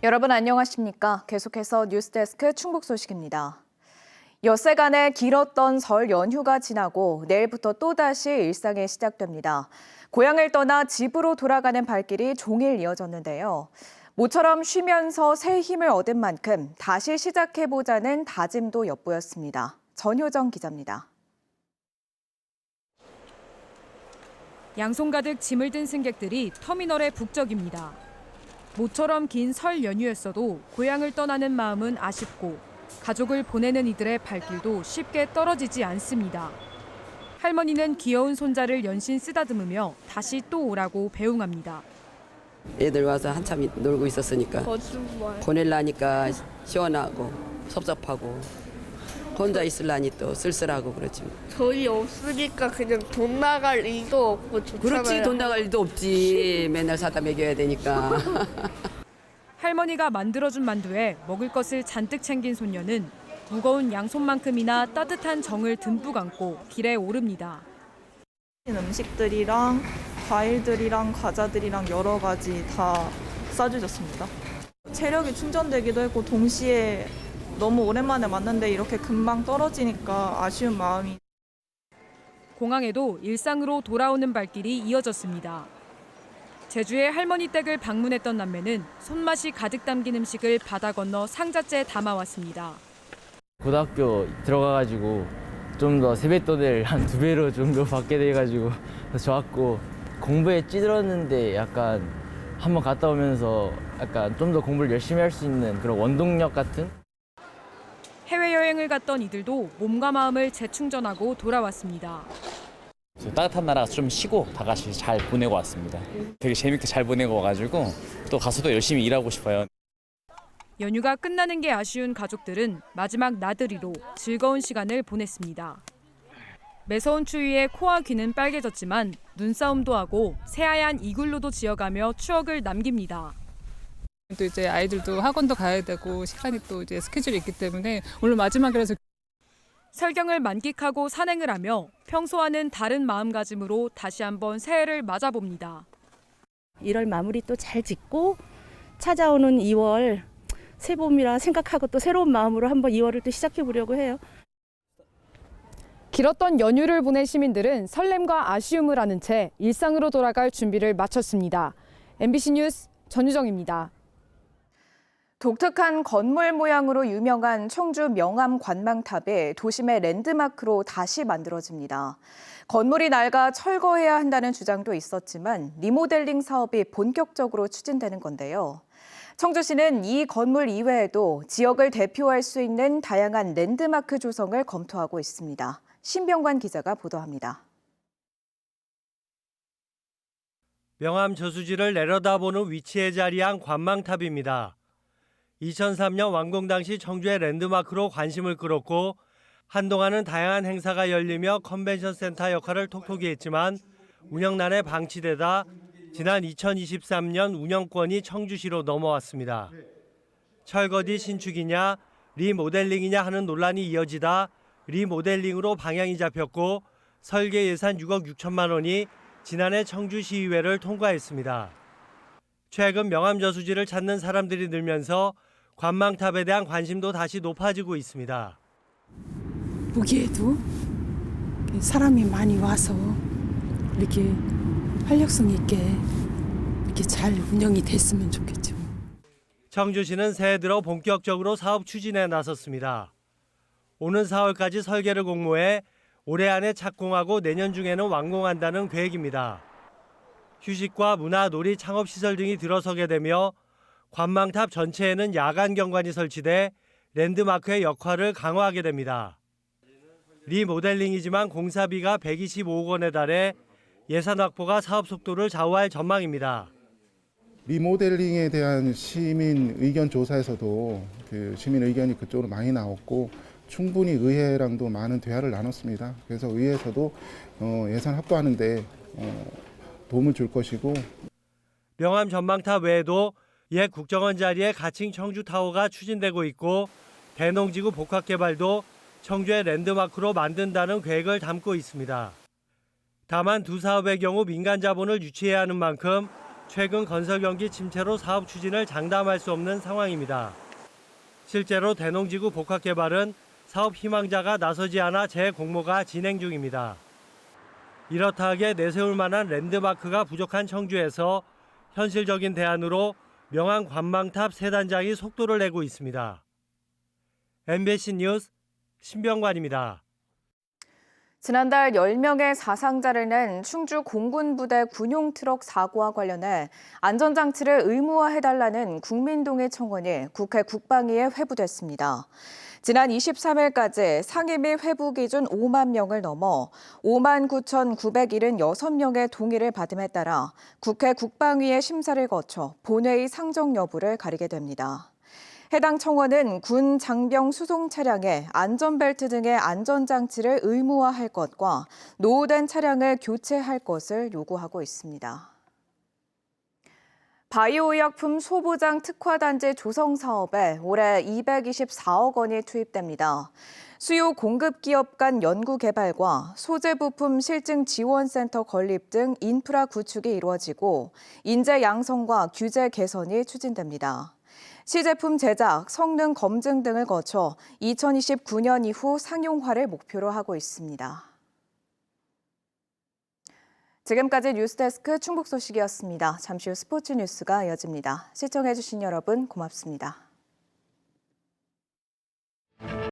여러분 안녕하십니까? 계속해서 뉴스데스크 충북 소식입니다. 엿새간의 길었던 설 연휴가 지나고 내일부터 또다시 일상이 시작됩니다. 고향을 떠나 집으로 돌아가는 발길이 종일 이어졌는데요. 모처럼 쉬면서 새 힘을 얻은 만큼 다시 시작해보자는 다짐도 엿보였습니다. 전효정 기자입니다. 양손 가득 짐을 든 승객들이 터미널에 북적입니다. 모처럼 긴 설 연휴였어도 고향을 떠나는 마음은 아쉽고 가족을 보내는 이들의 발길도 쉽게 떨어지지 않습니다. 할머니는 귀여운 손자를 연신 쓰다듬으며 다시 또 오라고 배웅합니다. 애들 와서 한참 놀고 있었으니까 보내려니까 시원하고 섭섭하고 혼자 있으려니 또 쓸쓸하고 그렇지. 저희 없으니까 그냥 돈 나갈 일도 없고 좋잖아요. 그렇지, 돈 나갈 일도 없지. 맨날 사다 먹여야 되니까. 할머니가 만들어준 만두에 먹을 것을 잔뜩 챙긴 손녀는 무거운 양손만큼이나 따뜻한 정을 듬뿍 안고 길에 오릅니다. 음식들이랑 과일들이랑 과자들이랑 여러 가지 다 싸주셨습니다. 체력이 충전되기도 했고 동시에 너무 오랜만에 왔는데 이렇게 금방 떨어지니까 아쉬운 마음이. 공항에도 일상으로 돌아오는 발길이 이어졌습니다. 제주의 할머니 댁을 방문했던 남매는 손맛이 가득 담긴 음식을 바다 건너 상자째에 담아왔습니다. 고등학교 들어가가지고 좀 더 세뱃돈을 한 2배로 정도 받게 돼가지고 좋았고, 공부에 찌들었는데 약간 한번 갔다 오면서 약간 좀 더 공부를 열심히 할 수 있는 그런 원동력 같은? 해외여행을 갔던 이들도 몸과 마음을 재충전하고 돌아왔습니다. 따뜻한 나라가 좀 쉬고 다 같이 잘 보내고 왔습니다. 되게 재밌게 잘 보내고 와가지고 또 가서도 열심히 일하고 싶어요. 연휴가 끝나는 게 아쉬운 가족들은 마지막 나들이로 즐거운 시간을 보냈습니다. 매서운 추위에 코와 귀는 빨개졌지만 눈싸움도 하고 새하얀 이글루도 지어가며 추억을 남깁니다. 또 이제 아이들도 학원도 가야 되고 시간이 또 이제 스케줄이 있기 때문에 오늘 마지막이라서. 설경을 만끽하고 산행을 하며 평소와는 다른 마음가짐으로 다시 한번 새해를 맞아봅니다. 1월 마무리 또 잘 짓고 찾아오는 2월 새봄이라 생각하고 또 새로운 마음으로 한번 2월을 또 시작해 보려고 해요. 길었던 연휴를 보낸 시민들은 설렘과 아쉬움을 아는 채 일상으로 돌아갈 준비를 마쳤습니다. MBC 뉴스 전유정입니다. 독특한 건물 모양으로 유명한 청주 명암 관망탑이 도심의 랜드마크로 다시 만들어집니다. 건물이 낡아 철거해야 한다는 주장도 있었지만 리모델링 사업이 본격적으로 추진되는 건데요. 청주시는 이 건물 이외에도 지역을 대표할 수 있는 다양한 랜드마크 조성을 검토하고 있습니다. 신병관 기자가 보도합니다. 명암 저수지를 내려다보는 위치에 자리한 관망탑입니다. 2003년 완공 당시 청주의 랜드마크로 관심을 끌었고 한동안은 다양한 행사가 열리며 컨벤션 센터 역할을 톡톡히 했지만 운영난에 방치되다 지난 2023년 운영권이 청주시로 넘어왔습니다. 철거 뒤 신축이냐 리모델링이냐 하는 논란이 이어지다 리모델링으로 방향이 잡혔고 설계 예산 6억 6천만 원이 지난해 청주시의회를 통과했습니다. 최근 명암 저수지를 찾는 사람들이 늘면서 관망탑에 대한 관심도 다시 높아지고 있습니다. 보기에도 사람이 많이 와서 이렇게 활력성 있게 이렇게 잘 운영이 됐으면 좋겠죠. 청주시는 새해 들어 본격적으로 사업 추진에 나섰습니다. 오는 4월까지 설계를 공모해 올해 안에 착공하고 내년 중에는 완공한다는 계획입니다. 휴식과 문화, 놀이, 창업시설 등이 들어서게 되며 관망탑 전체에는 야간 경관이 설치돼 랜드마크의 역할을 강화하게 됩니다. 리모델링이지만 공사비가 125억 원에 달해 예산 확보가 사업 속도를 좌우할 전망입니다. 리모델링에 대한 시민 의견 조사에서도 시민 의견이 그쪽으로 많이 나왔고 충분히 의회랑도 많은 대화를 나눴습니다. 그래서 의회에서도 예산 확보하는 데 도움을 줄 것이고. 명암 전망탑 외에도 옛 국정원 자리에 가칭 청주타워가 추진되고 있고 대농지구 복합개발도 청주의 랜드마크로 만든다는 계획을 담고 있습니다. 다만 두 사업의 경우 민간 자본을 유치해야 하는 만큼 최근 건설 경기 침체로 사업 추진을 장담할 수 없는 상황입니다. 실제로 대농지구 복합개발은 사업 희망자가 나서지 않아 재공모가 진행 중입니다. 이렇다 하기에 내세울 만한 랜드마크가 부족한 청주에서 현실적인 대안으로 명암 관망탑 3단장이 속도를 내고 있습니다. MBC 뉴스 신병관입니다. 지난달 10명의 사상자를 낸 충주 공군부대 군용 트럭 사고와 관련해 안전장치를 의무화해달라는 국민동의 청원이 국회 국방위에 회부됐습니다. 지난 23일까지 상임 및 회부 기준 5만 명을 넘어 59,976명의 동의를 받음에 따라 국회 국방위의 심사를 거쳐 본회의 상정 여부를 가리게 됩니다. 해당 청원은 군 장병 수송 차량에 안전벨트 등의 안전장치를 의무화할 것과 노후된 차량을 교체할 것을 요구하고 있습니다. 바이오의약품 소보장 특화단지 조성 사업에 올해 224억 원이 투입됩니다. 수요 공급 기업 간 연구 개발과 소재 부품 실증 지원센터 건립 등 인프라 구축이 이루어지고 인재 양성과 규제 개선이 추진됩니다. 시제품 제작, 성능 검증 등을 거쳐 2029년 이후 상용화를 목표로 하고 있습니다. 지금까지 뉴스데스크 충북 소식이었습니다. 잠시 후 스포츠 뉴스가 이어집니다. 시청해주신 여러분 고맙습니다.